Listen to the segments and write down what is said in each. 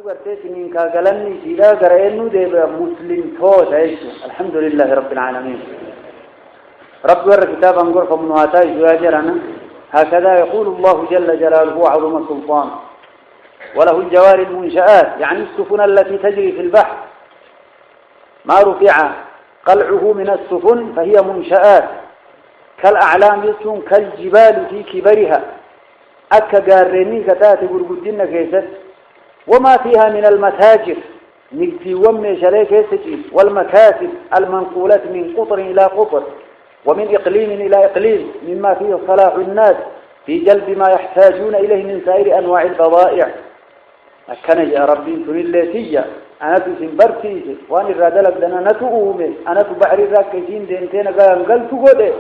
قرتي من كاغلني سيدا غرينو دي مسلم توت الحمد لله رب العالمين. رب ور كتابا غرفة من واتاي زواجرنا هكذا يقول الله جل جلاله وعظم السلطان وله الجوار المنشآت يعني السفن التي تجري في البحر ما رفع قلعه من السفن فهي منشآت كالأعلام يسون كالجبال في كبرها أكا قاريني كتات قرقدين كيست وما فيها من المتاجر نكتي ومي شلي كيستي والمكاسب المنقولة من قطر إلى قطر ومن إقليم إلى إقليم مما فيه صلاح الناس في جلب ما يحتاجون إليه من سائر أنواع البضائع أكنج يا ربي تنلتية أنا تسنبرتيس وأنا الرادلك لنا نتؤومي أنا تبحر الراكسين دينتين قلت قده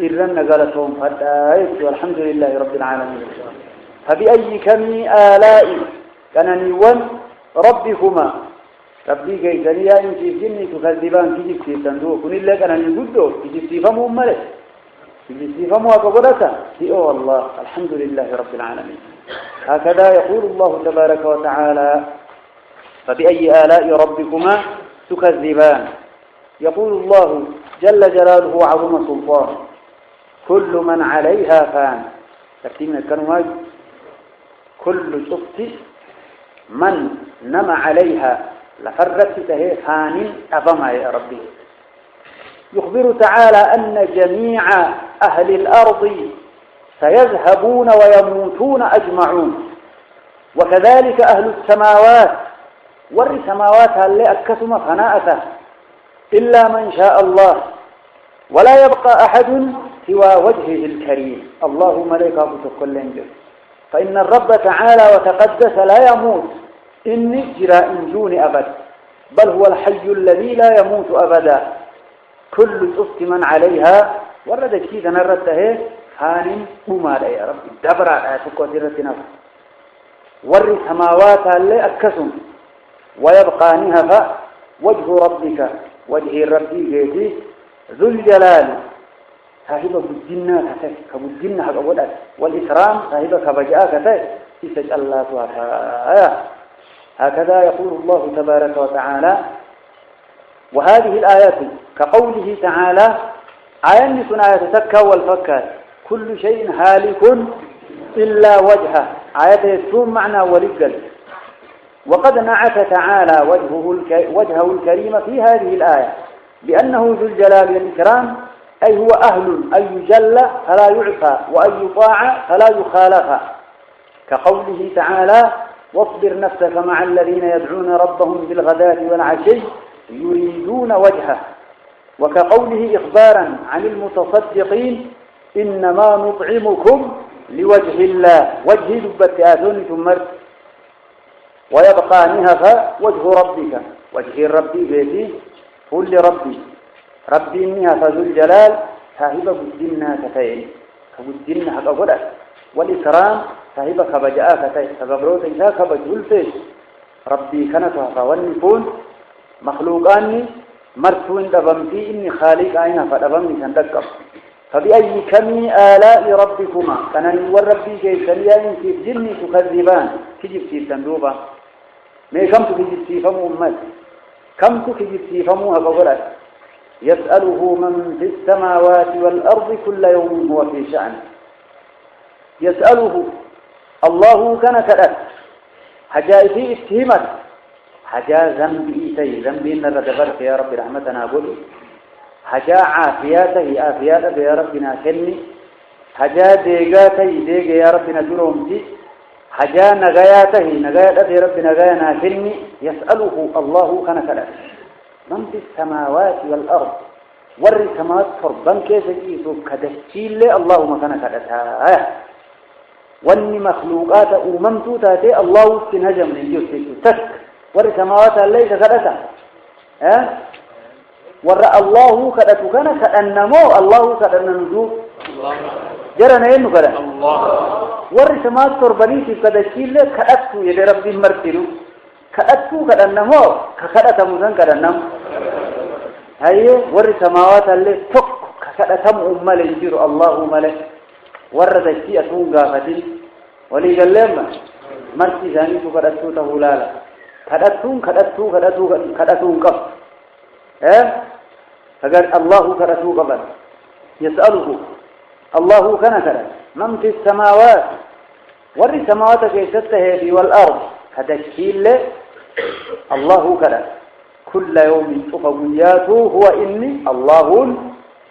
إرن قالتهم فدائت والحمد لله رب العالمين. فبأي كمي آلائي كانني ون ربكما ربي كيساني يا إن تجني تكذبان كجب تيساندو كن الله كانني قدو كجب تيفموا ملك كجب تيفموا أكبرتا تيئو الله الحمد لله رب العالمين. هكذا يقول الله تبارك وتعالى فبأي آلاء ربكما تكذبان. يقول الله جل جلاله وعظم سلطان كل من عليها فان تكتيمنا الكلمات كل شخص من نم عليها لفرت تهي فان أظمى يا ربي. يخبر تعالى أن جميع أهل الأرض سيذهبون ويموتون أجمعون وكذلك أهل السماوات والسماوات اللي أكسم فناءته إلا من شاء الله ولا يبقى أحد سوى وجهه الكريم. اللهم لك بتقل انجل فإن الرب تعالى وتقدس لا يموت إني جرى إنجون أبد بل هو الحي الذي لا يموت أبدا. كل أفت من عليها ورد كيد نرده خان أمال يا رب دبر تقدرت نفس ور سماوات اللي أكسم ويبقى نهفا وجه ربك وجه ربي جيتي ذو الجلال صاحبك الجنة كتاي كبالجنة حقودات والإكرام صاحبك كبجاء كتاي إسج الله تعالى. هكذا يقول الله تبارك وتعالى. وهذه الآيات كقوله تعالى آيات آية تكا والفكات كل شيء هالك إلا وجهه آيات يسوم معنى ولقل. وقد نعت تعالى وجهه الكريم في هذه الآية بأنه ذو الجلال والإكرام أي هو أهل أن يجل فلا يعصى وأن يطاع فلا يخالف كقوله تعالى واصبر نفسك مع الذين يدعون ربهم بالغداة والعشي يريدون وجهه وكقوله إخبارا عن المتصدقين إنما نطعمكم لوجه الله وجه دبت آذون ثم ويبقى نهفا وجه ربك وجه ربي بيتي قل لربي ربي نهفا ذو الجلال صاحب الجنة كتين كبالجنة حق قدر والإكرام صاحب كبجاء كتين كبروت إذا كبجول فيش ربي كانت وفاوني مخلوقاني مرتون دبمتي إني خالق أين فدبمني سندقب. فبأي كمي آلاء ربكما كانني والربي كيسانيا إن في الجن تكذبان تجب تندوبا ما كم تجب تفهموا أمت كم تجب تفهموا هبغلت يسأله من في السماوات والأرض كل يوم هو في شأن. يسأله الله كان كذا حجائتي اتهمت حجا ذنبي إيتي ذنبي إن ردبرت يا رب رحمتنا قل حجا عافياته آفياته يا ربنا كني حجا ديقاته ديق يا ربنا جرمتي حجا نغاياته نغاياته يا ربنا نغاينا كني. يسأله الله كان كذا من في السماوات والأرض والسماوات فربان كيف يسوب كدشيل اللهم كان كذا واني مخلوقات أممتو تاتي الله استنهجم من جوتك تك والسماوات ليس كذا ورأى الله كذا كان كأنمو الله كأنمو جرنا إنه كذا والسماوات فرباني في كدشيل كأتو يد ربي مرتلو كأتو كأنمو كذا تمزن كأنم هاي والسماوات اللي تك كذا تم أمال يجير الله ملك ورد الشيء تونغا فتي ولي جلما مرتي ثاني كذا تهولالا كدتون قف فقال الله كدتو قبل يسأله الله كان كذا من في السماوات وري سماوات كيسته في والأرض كتشكيل الله كذا كل يوم تفوياته هو إني الله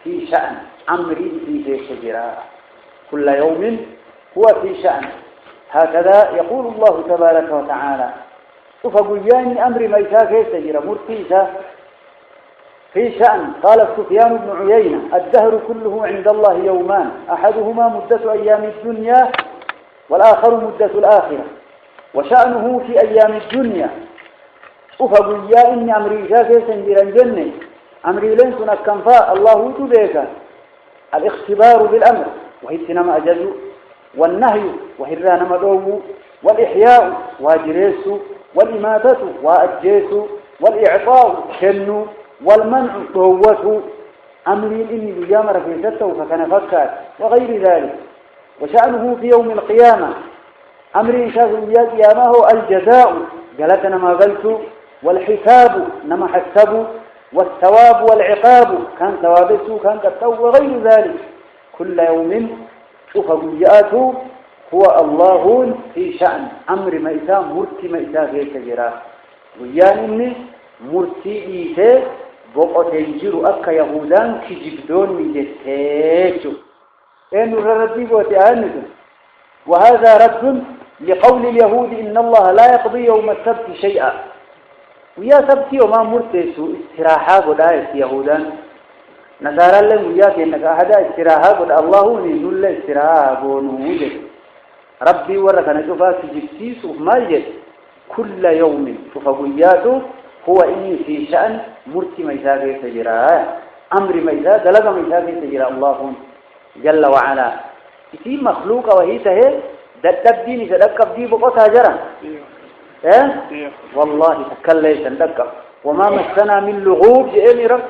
في شأن أمري في شجرة كل يوم هو في شأن هكذا يقول الله تبارك وتعالى تفوياني أمر ميتا في شجرة مرتيسة في شأن. قال سفيان بن عيينة الدهر كله عند الله يومان أحدهما مدة أيام الدنيا والآخر مدة الآخرة وشأنه في أيام الدنيا أفقيا إني أمري شاكي سنجيرا جنة أمري لنسنا الكنفاء الله تبيك الاختبار بالأمر وهي تنم أجل والنهي وهي رانم دوم والإحياء واجريس والإماتة وأجيس والإعطاء شنو والمنع طوته أمري إني بجامر في سته فكان فكات وغير ذلك. وشأنه في يوم القيامة أمري شاف قيامه الجزاء جلتنا ما قلت والحساب نما حسب والثواب والعقاب كان ثوابته كان كالتو وغير ذلك. كل يوم أفقياته هو الله في شأن أمر ميتا مرتي ميتا في كجرا ويانني مرتي إيته بقى تنجر أكا يهودان كجبدون ويجتاكو إنه ردي وتعاند. وهذا رد لقول اليهود إن الله لا يقضي يوم السبت شيئا ويا سبت وما مرتسو استراحة قداية يهودان نصارى لهم وياك إنك أحدا استراحة قد الله نزل استراحة ونوجد ربي ورك نشوفها كجبتيس ومالجد كل يوم تفقياته هو إني في شأن مرتي ميزاقي تجرى أمر ميزاق دلق ميزاقي تجرى الله جل وعلا في مخلوق وهي تهي ددبيني تدقب دي بقطها جرى والله تكليس تدقب وما مسنا من لغوب جئني رب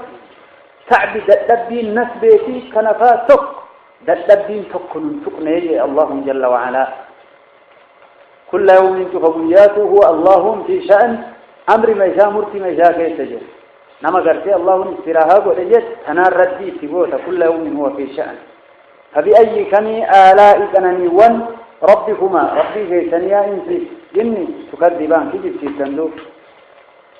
تعبي ددبين نسبتي كنفات تك ددبين تكن تقني الله جل وعلا. كل يوم تفقياته هو الله في شأن أمر ميزا مرتي ميزا كيسجر نما قرتي الله استراها ولجت تنار ردي تبوت كل يوم هو في شأن. فبأي كمي آلاء كنني ون ربكما ربي كيسني يا إنسي إني تكذبان تجيب تيسندو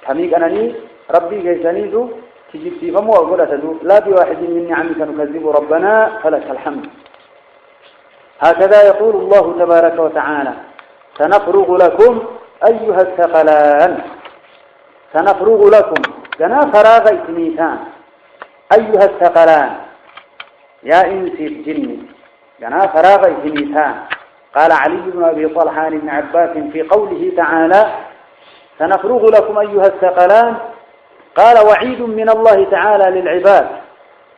كمي كنني ربي كيسني ذو تجيب تيفمو أقول أتدو لا بواحد من نعمك نكذب ربنا فلك الحمد. هكذا يقول الله تبارك وتعالى سنفرغ لكم أيها الثقلان سنفرغ لكم جنا فراغ إثنيتان أيها الثقلان يا إنسي الجن جنا فراغ إثنيتان. قال علي بن أبي طلحة بن عباس في قوله تعالى سنفرغ لكم أيها الثقلان قال وعيد من الله تعالى للعباد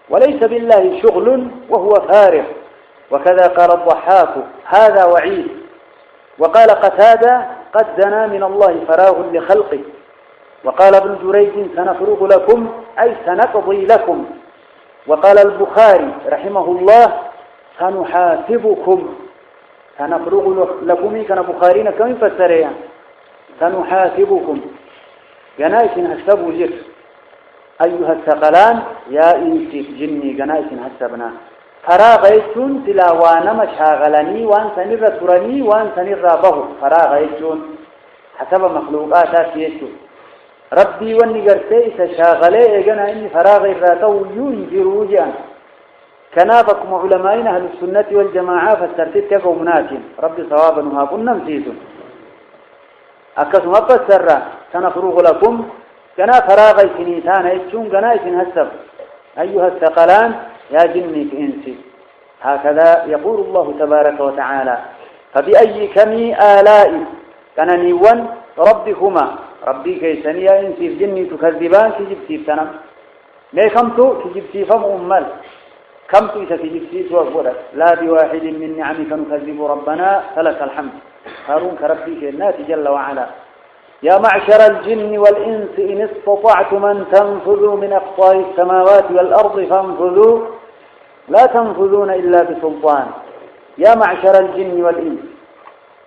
وليس بالله شغل وهو فارغ. وكذا قال الضحاك هذا وعيد. وقال قتادة قد دنا من الله فراغ لخلقه. وقال ابن جريج سنفرغ لكم أي سنقضي لكم. وقال البخاري رحمه الله سنحاسبكم سنفرغ لكم كان بخارينا كم فسريا سنحاسبكم جنايس هسبوا جر أيها الثقلان يا إنسي جني جنايس هسبنا فراغ يجون تلاوانا مشاغلني وان سنر ترني وان سنر به فراغ يجون حسب مخلوقات يجون ربي ونقرتي تشاغلي إجنا إني فراغ الراتو ينجروا جان كنافكم علمائنا أهل السنة والجماعة فالترتيب كقومنات ربي صوابا وما كنا مسيسون أكسم أبسر سنفرغ لكم كنا فراغ سنيتان يجون كنا هسب أيها الثقلان يا جني إنسي. هكذا يقول الله تبارك وتعالى فبأي كمي آلاء كان نيوان ربكما ربي كيسني يا إنسي الجني تكذبان تجبتي سنم ما كمتو تجبتي فم أمال كمتو إذا تجبتي توقفت لا بواحد من نعمك نكذب ربنا فلك الحمد. هارون كربي كالنات جل وعلا يا معشر الجن والإنس إن استطعتم أن تنفذوا من أقطار السماوات والأرض فانفذوا لا تنفذون إلا بسلطان. يا معشر الجن والإنس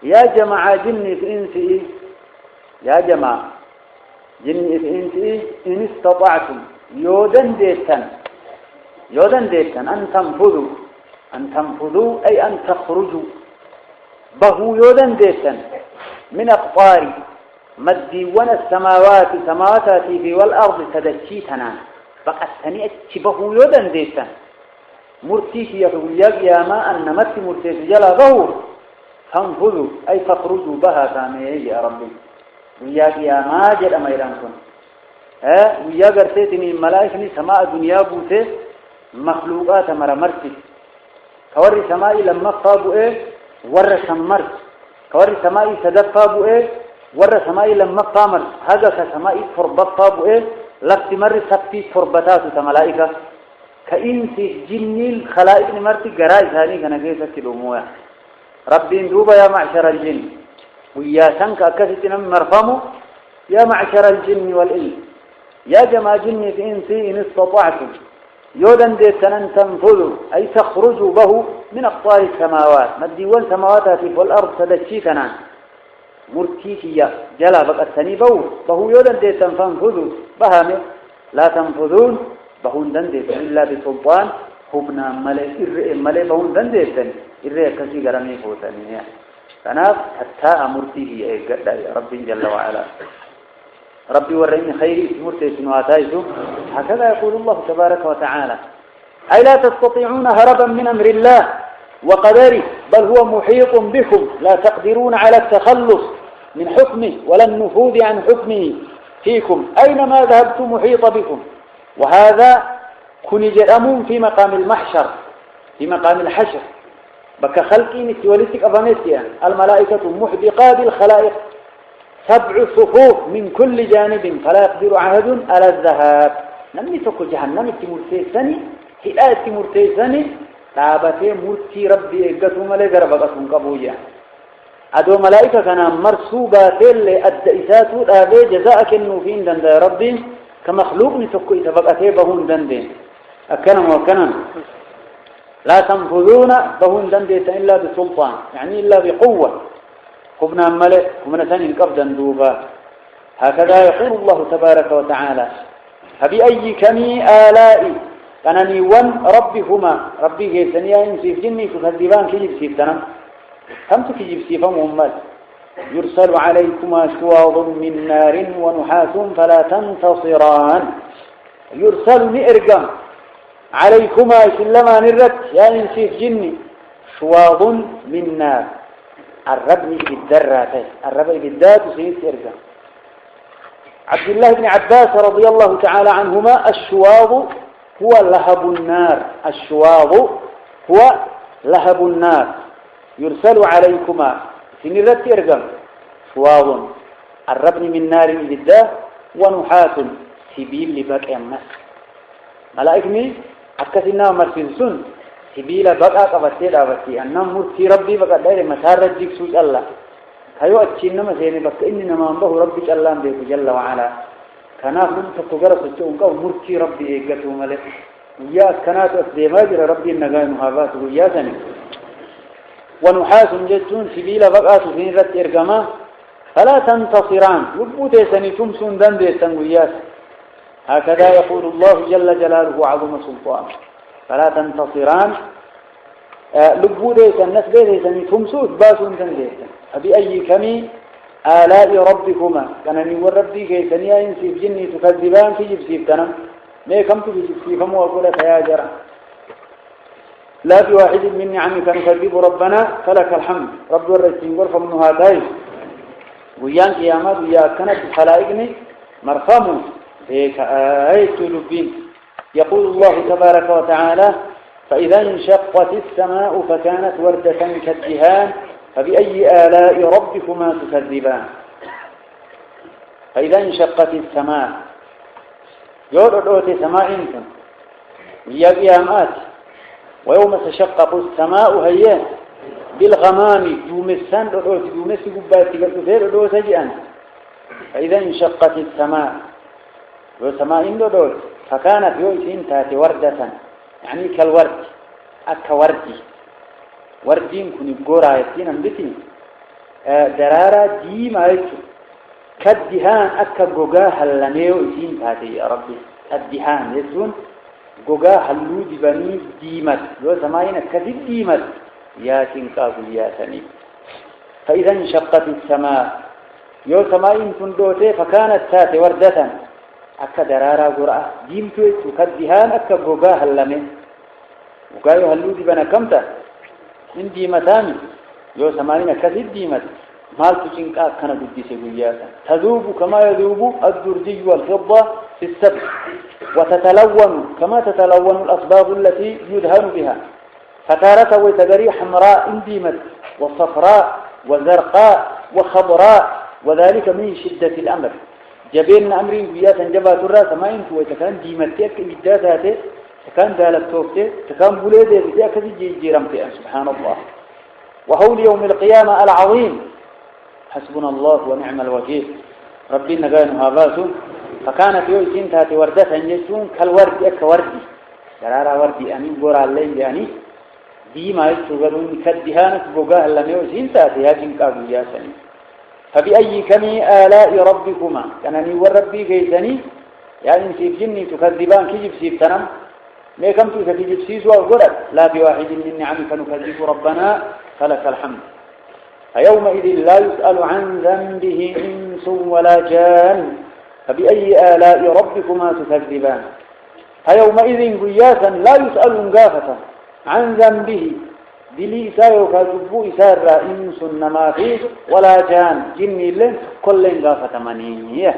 يا جماعة جن في إنس يا جماعة جني انت إن استطعتم يودن ديتن أن تنفذوا أي أن تخرجوا بهو يودن ديتن من أقطار مدي ون السماوات في والأرض تدشيتنا بقى الثانية بهو يودن ديتن مرتيش يا ما أن مرتي مرتيش جلا ظهور تنفذوا أي تخرجوا بها ثانية يا ربي وياك يا ما جل أميرانكم ويا قرتني ملائكني سماء الدنيا بوته مخلوقات مرمرتي كوري سماء لما فابوا ور سمرت كوري سماء تدفابوا ور سماء لما فامر هذا كسماء تربط فابوا لفت مر سبتي تربطات ملائكة كإنس جني الخلائق مرتي جرائز هذه كنا كيسة الأموات ربي دوبا يا معشر الجن ويا سنك أكثتنا مرفمه يا معشر الجن والإنس يا جماعة جني في إنسي إن استطعتم يودن ديتن أن تنفذوا أي تخرجوا به من أقطار السماوات مدي والسماوات والأرض تدشيتنا مرتيكية جلا بقى الثاني به يودن ديتن فانفذوا بها لا تنفذون بهون دنديتن إلا بسلطان حبنا ملئ بهون دنديتن إرئي كسي قرمي فوتاني فناف حتى مرتيكية ربي جل وعلا ربي ورئني خيري مرتيس واتايسو هكذا يقول الله تبارك وتعالى أي لا تستطيعون هربا من أمر الله وقدره بل هو محيط بكم لا تقدرون على التخلص من حكمه ولا النفوذ عن حكمه فيكم أينما ذهبتم محيط بكم وهذا كن جرأمون في مقام المحشر في مقام الحشر بك خلقي نتوليتك أظنيتيا الملائكة محدقات الخلائق 7 صفوف من كل جانب فلا يقدر أحد على الذهاب نمني تقول جهنم تمرتيسني هئات تمرتيسني تابتي مرتي ربي إقاتهم لي قربقاتهم قبويا أدو ملائكة كان مرسوبات اللي الدئسات الآبي جزاءك النوفين دند ربي كمخلوق نتقل إتبقاتي بهون دندين أكنم وكنم لا تنفذون بهون دندين إلا بسلطان يعني إلا بقوة قبنا ملئ ومن ثاني قبضا دوبا هكذا يقول الله تبارك وتعالى فبأي كمي آلائي أنني ون ربهما ربي جيسني إنسيف جني تكذبان كيجب سيفتنا كم تكيجب سيفا مهمات يرسل عليكما شواظ من نار ونحاس فلا تنتصران يرسل مئرقا عليكما سلما نرت يا إنسيف جني شواظ من نار الربني بالذرات الربني بالذات سيد إرجع عبد الله بن عباس رضي الله تعالى عنهما الشواظ هو لهب النار الشواظ هو لهب النار يرسل عليكما سنرت إرجع شواظ الربني من نار بالذات ونحاس سبيل لبك أمس ملائكني أكثنا مرسلسون سبيلا بقى قبتي دابتي أنم مرتي ربي بقى داير مسار رجيك سوج الله كيو أتشين ما سيني بقى إننا ما أنبه ربي الله بيك جل وعلا كنا من تقدر سجون قو مرتي ربي إيقته ملك ويا كنات أسديماجر ربي النجاي محابات ويا سني ونحاس جدون سبيلا بقى سفين رت إرقما فلا تنتصران وبوتي سني تمسون دندي سنوياس هكذا يقول الله جل جلاله عظم سلطانه فلا تنتصران لبوديسا الناس بيتيسا تمسود باسون تنجيسا فبأي كمي آلاء ربكما كانني والربي كيسني ينسيب جني تكذبان في جبسيب تنم ما كمت في جبسيب فموكولة يا جرى لا في واحد من نعمك نكذب ربنا فلك الحمد رب الرسول غرفة من هاتين ويان قيامات ويا كانت خلائقني مرخم هيك آية لبين يقول الله تبارك وتعالى فإذا انشقت السماء فكانت وردة كالدهان فبأي آلاء ربكما تكذبان فإذا انشقت السماء يورد سماء انتم هي قيامات ويوم تشقق السماء هي بالغمام يومسان رؤوت يومس قباتي قلتفير تجئا فإذا انشقت السماء وسماء رؤوت فكانت يوسين تاتي وردة يعني كالورد أكوردي وردين كن بقورا يتين أمبتي درارة ديما يتو كالدهان أكا قوقاها اللميو إسين تاتي يا ربي الدهان يسون قوقاها اللود بني ديمت لو سماين كثير ديمت يا تنقاض يا سني فإذا انشقت السماء يو سماين تندوتي فكانت تاتي وردة أكا درارا قرأة ديمتو كالدهان أكا قوقاها اللميو وقايو اللود بنا كمتا من ديمتاني يو سماين كثير ديمت مال تشنكا كان قديس قياسا تذوب كما يذوب الدرجي والفضة في السبت وتتلون كما تتلون الأصباغ التي يدهن بها فتارة وتجري حمراء انديمت وصفراء وزرقاء وخضراء وذلك من شدة الأمر جبين أمرين قياسا جبات الرأس ما ينتو وتكان ديمتك إبداتاته تكان دالت توفته تكان بوليده بتاك جيران فيها سبحان الله وهول يوم القيامة العظيم حسبنا الله ونعم الوكيل ربي نجانها باسون فكانت يوسين تاتي وردة يجون كالورد كوردي جرارا وردي أمين قرى الليل يعني دي ما يتشغلون كالدهانة بقاه لم يوسين تاتي هاكين كابو ياسني فبأي كمي آلاء ربكما كانني وربي كيسني يعني سيب جني تكذبان كيجب سيب تنم ما كمتو تكيجب سيسوا القرد لا بواحد من نعمك نكذب ربنا فلك الحمد فيومئذ لا يسأل عن ذنبه إنس ولا جان فبأي آلاء ربكما تكذبان فيومئذ قياسا لا يسأل انقافة عن ذنبه بليسا يكذب إسارة إنس ما فيه ولا جان جني لن كل انقافة منيه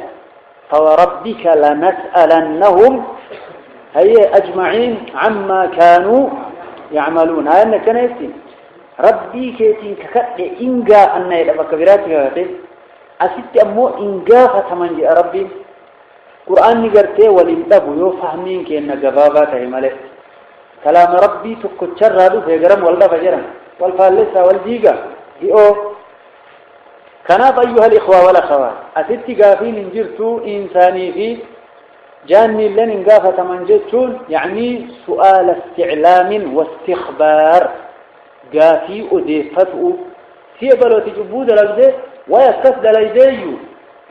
فوربك لنسألنهم هي أجمعين عما كانوا يعملون هاي أنك نيستين ربي كيتين كخد إنجا أن يدبك براتك هاتي أسيت أمو إنجا فتمن جاء ربي قرآن نقرته ولنتبه يفهمين كأن جباباته ملك كلام ربي تكتشر هذا فيقرم والله فجرم والفالسة والجيقة هئو كانت أيها الإخوة والأخوات أسيت قافين انجرتو إنساني في جاني لن انقافة من جتون يعني سؤال استعلام واستخبار قافي أديفته في بلوتي جبود لجده ويكسد لجديه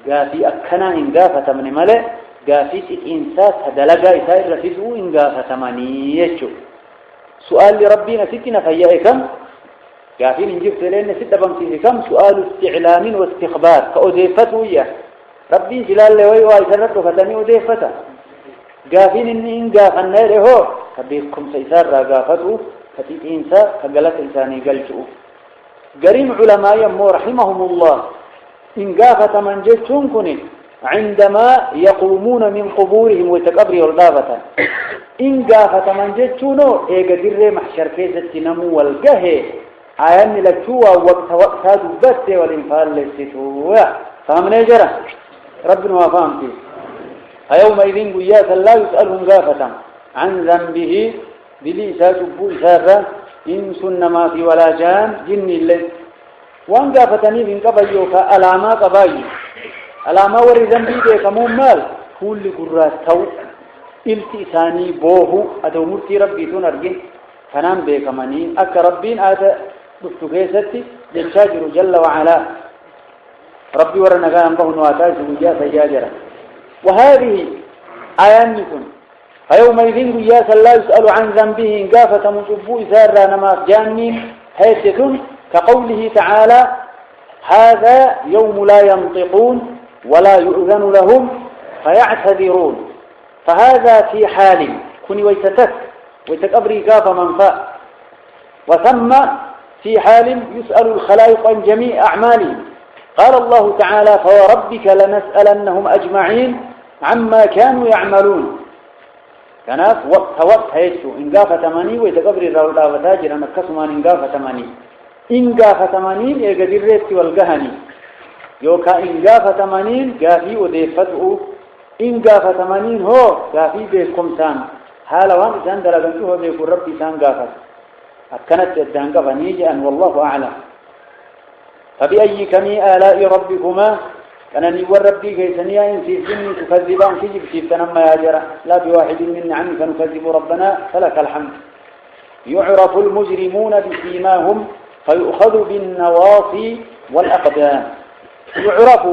قافي أكنا انقافة من ملئ قافي إنساس هدلقا إسائر رفزه انقافة منيتشو سؤال لربنا ستنا فيائكم قافي نجيب سلين ستة بمسيه كم سؤال استعلام واستخبار كأديفته إياه ربي جلال لوي وإسرته فتني أديفته قافي إنقافة النير هو كبيركم سيسار قافته فتي إنسا كجلت إنساني قلتو قريم علماء يمو رحمهم الله إن قافة من جدتون كني عندما يقومون من قبورهم وتكبري والضافة إن قافة من جدتونو إيقا قرر محشر كيسة نمو والقهي آيان لكتوا وقت هذا بس والإنفال لستوا فهمنا جرى ربنا وفهم فيه فيومئذ قياسا لا يسألهم قافة عن ذنبه بليسا تبو إسارة إنس ما في ولا جان جن الليل وان قافتني من قبيوك ألاما قباي ألاما وري ذنبي بيك مال كل قرات تو التئساني بوه أدو مرتي ربي تنرجن فنام بيك مني أك ربين آتا بفتكيستي للشاجر جل وعلا ربي ورنقا أنبه نواتاج وجاسا جاجرا وهذه آيانكم فيومئذ قياسا لا يسأل عن ذنبه إن قافة مصبو إسارة نماف جانين حيث كقوله تعالى هذا يوم لا ينطقون ولا يؤذن لهم فيعتذرون فهذا في حال كن ويتك أبري قافة منفاء وثم في حال يسأل الخلائق عن جميع أعمالهم قال الله تعالى فوربك لنسألنهم أجمعين عما كانوا يعملون كناف وقت هيتو إن قافة ماني ويتقبري الرولة وتاجر أنا كسمان إن قافة ماني إن قافة مانين يقدر ريتي والقهني يوكا إن قافة مانين قافي وديفته إن قافة مانين هو قافي بيكم سان حالا وان إسان دلقنتوه بيكو ربي سان قافة أكنت جدان قافة نيجي أن والله أعلم فبأي كمي آلاء ربكما كانني وربي كيسنيا إن في الجن تكذبان كجب سيبتنما يا جرى لا بواحد من نعمك نكذب ربنا فلك الحمد يعرف المجرمون بسيماهم فيؤخذ بالنواصي والأقدام يعرف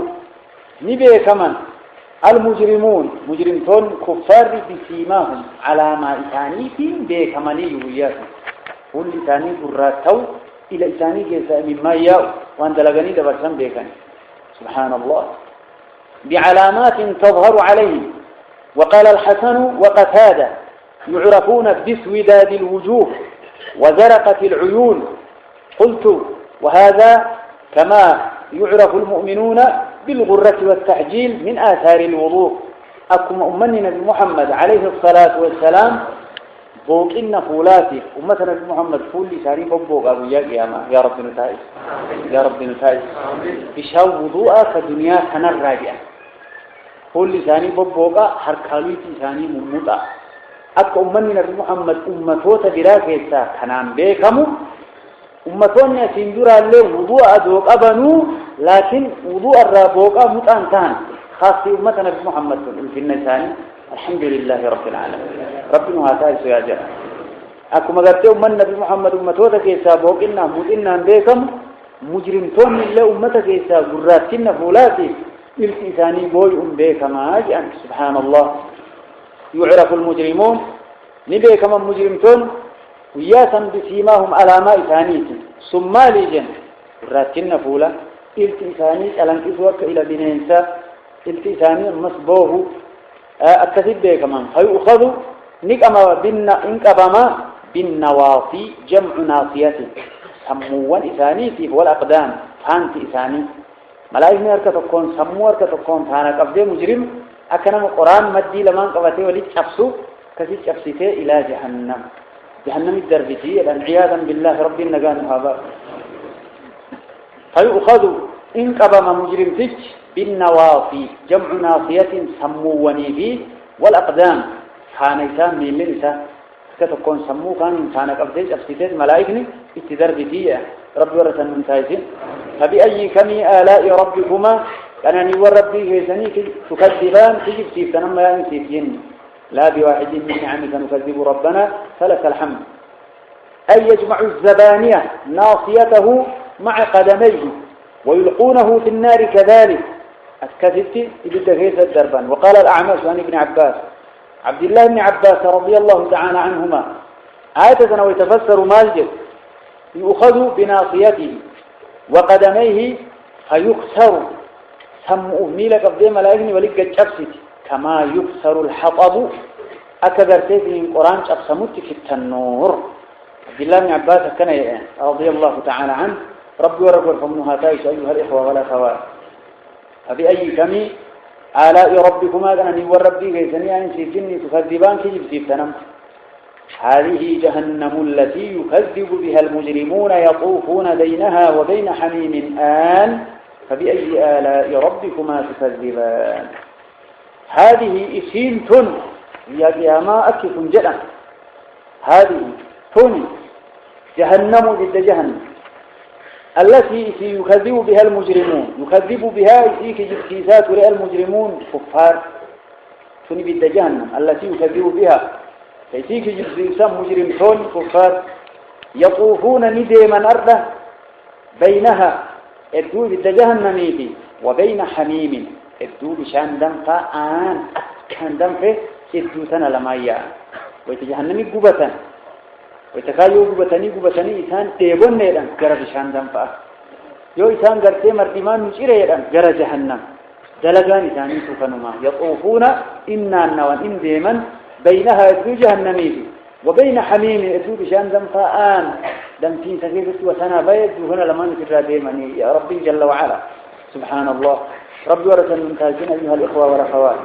نبي كمان المجرمون مجرمون كفار بسيماهم على ما إسانيتهم بكماني وياهم كل إساني براتو إلى إساني جزاء مما ياو وأن دلغني دبرسن بكن سبحان الله بعلامات تظهر عليهم وقال الحسن وقتادة يعرفون باسوداد الوجوه وزرقة العيون قلت وهذا كما يعرف المؤمنون بالغرة والتحجيل من آثار الوضوء أكم أمننا بمحمد عليه الصلاة والسلام بوك إن فولاتي أمتنا بمحمد فول لساني ببوك أبو يا رب نتائج يا رب نتائج بشاو وضوء كدنيا سنة الراجعة فول لساني ببوك حركالي لساني مموتا أكم أمننا بمحمد أمتوت براكيسا كنام بيكمو أمتوني سندورا له وضوء أدوك أبنو لكن وضوء الرابوك متأنتان خاصة أمتنا بمحمد في النسان الحمد لله رب العالمين ربنا هاتاي سياجر أكو مغرتي أمنا بمحمد أمتوتا كيسا بوك إنا مدئنا بيكم مجرمتون اللي أمتا كيسا قراتنا فولاتي الإنساني بوي بيكم أجأن سبحان الله يعرف المجرمون نبيكم مجرمتون وياسا بسيماهم على ما إسانيتي سمالي جن راتنا فولا التساني ألنكس وك إلى بنينسا التساني مصبوه أكتب به كمان فيؤخذ نكما إنكبما بالنواصي جمع ناصية سموان إسانيتي والأقدام فانت إساني ملايك نركة تكون سمو ركة تكون فانا قبضي مجرم أكنم القرآن مدي لمن قبته ولي تشفسو كثير تشفسته إلى جهنم جهنم الدربتي عياذا بالله رب النجان هذا فيؤخذ إن قبم مجرم فيك بالنواصي جمع ناصية سموني فيه والأقدام خانيسان من لنسا كتكون سمو كان إنسان قبضي أفسيتات ملائكني اتدربتي رب ورسا من تايسين فبأي كمي آلاء ربكما أنني وربي هيساني تكذبان تجب سيفتنا ما ينسيتين لا بواحد من نعمك نكذب ربنا فلك الحمد أي يجمع الزبانية ناصيته مع قدميه ويلقونه في النار كذلك الكذبت يجد غيث الدربان وقال الأعمش عن ابن عباس عبد الله بن عباس رضي الله تعالى عنهما آية ويتفسر مالجد يؤخذ بناصيته وقدميه فيكسر سمؤه ميلك أبدي ملائكني ولقى الشبسك كما يكسر الحطب أكبر تيجي القرآن أقسمت في التنور عبد الله بن عباس كان رضي الله تعالى عنه ربي ورب فمن هاتايش أيها الإخوة والأخوات فبأي كمي آلاء ربكما أنني وربي كيسني أنسي جني تكذبان كجب سيفتنم هذه جهنم التي يكذب بها المجرمون يطوفون بينها وبين حميم آن فبأي آلاء ربكما تكذبان هذه إسينتن يا قياما أكف جدا هذه تن جهنم ضد جهنم التي يكذب بها المجرمون يكذب بها إسيك جبتيسات ورئ المجرمون كفار تن ضد جهنم التي يكذب بها إسيك جبتيسات مجرمون كفار يطوفون نديما أرضه بينها الدو ضد جهنم وبين حميم الدو بشان دم فآن كان دم فيه الدو تنا لما يا ويتجهنمي قبتان ويتكايو قبتاني إسان تيبون نيران جرى بشان دم فآ يو إسان قرتي مردمان مجيرا يران جرى جهنم دلقان إساني سوكنما يطوفون إنا النوان إن ديما بينها الدو جهنمي وبين حميم الدو بشان دم فآن دم تين سكيبت وسنا بيد هنا لما نكرر ديما يا ربي جل وعلا سبحان الله ربي ورث الممتازين أيها الإخوة والأخوات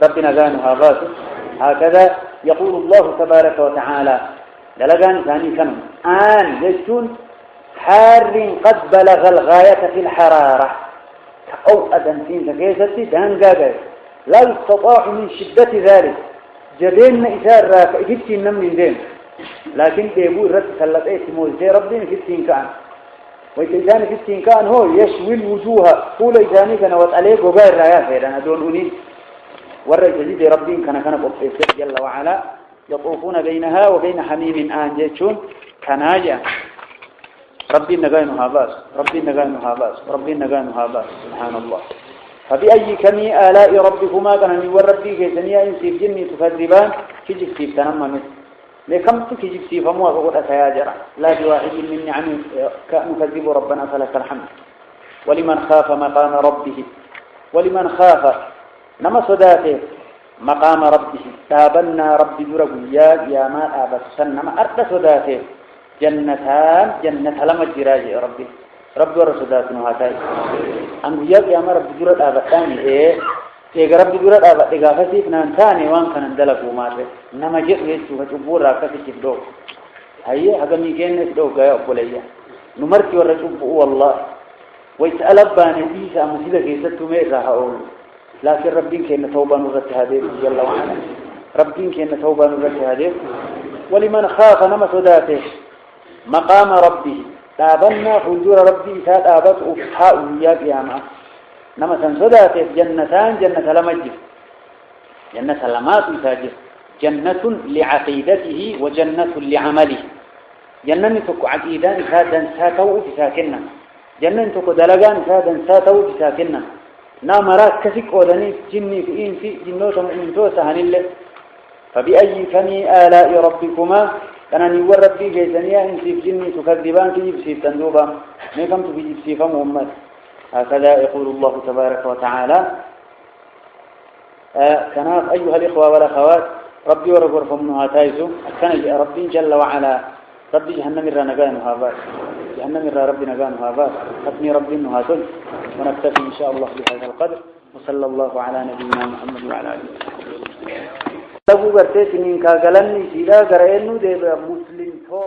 ربنا غانها باطل هكذا يقول الله تبارك وتعالى دلقان ثاني كم آن يجتون حار قد بلغ الغاية في الحرارة أو أدنتين سكيستي دهنقاقا لا يستطاع من شدة ذلك جبين إثار راك إجبتين نمي دين لكن تيبو رد سلطيت موزي ربنا كتين كان وإذا كتين كان هو يشوي الوجوه طول إذاني كان وطعليك وغير رأيات لأن دون أني ورد جديد ربين كان قطعيسر جل وعلا يطوفون بينها وبين حميم آنجيشون كناجا ربي نغانها باس سبحان الله فبأي كمي آلاء ربكما كان يوربي كيسنيا إن سيف جني تكذبان كجب سيف تنمم لكم تكجب سيف مو أقول أتياجرا لا بواحد من نعم نكذب ربنا فلك الحمد ولمن خاف مقام ربه ولمن خاف نما صداته مقام ربه تابنا ربي درجيا يا ما أبسن نما أرد صداته جنتان جنة لما جراج ربي رب ورسداتنا هاتاي أنبياء يا ما ربي درج أبتاني إيه ربي درج أبت إجافتي فنانتاني وان كان ندلقوا ماله نما جت يسوع تجبور راكت تجدو هيا هذا ميجين ندو جاي أقوليه نمرتي ورجوب والله ويسأل بان إيسا مسيدة كيسة ميزة هؤلاء لكن ربين كأن توبة نرد هذه جل وعلا ربين كأن توبة نرد هذه ولمن خاف نمس ذاته مقام ربه تابنا حجور ربي تابت أفحاء وياك يا ما نمس ذاته جنتان جنة لمجد جنة لمات تاجر جنة لعقيدته وجنة لعمله جنة تكو عقيدان سادا ساتو في ساكنة جنة تكو دلقان سادا ساتو في ساكنة نامرات كسك أودني جني في إنسي جنوس مؤمنتو سهنله فبأي كمي آلاء ربكما كان يور ربي جيزانيا إنسي في جني تكذبان كجيب سيف تندوبا ميكم تجيب سيفا محمد هكذا يقول الله تبارك وتعالى كناف أيها الإخوة والأخوات ربي ورغور فمنها تايزو كان ربي جل وعلا ربي جهنم الرا نجان وهابات جهنم الرا ربي نجان وهابات أثني ربي نهاتل ونكتفي إن شاء الله بهذا القدر وصلى الله على نبينا محمد وعلى آله وصحبه. لو قرتي من كاغلني سيدا غرينو ده مسلم تو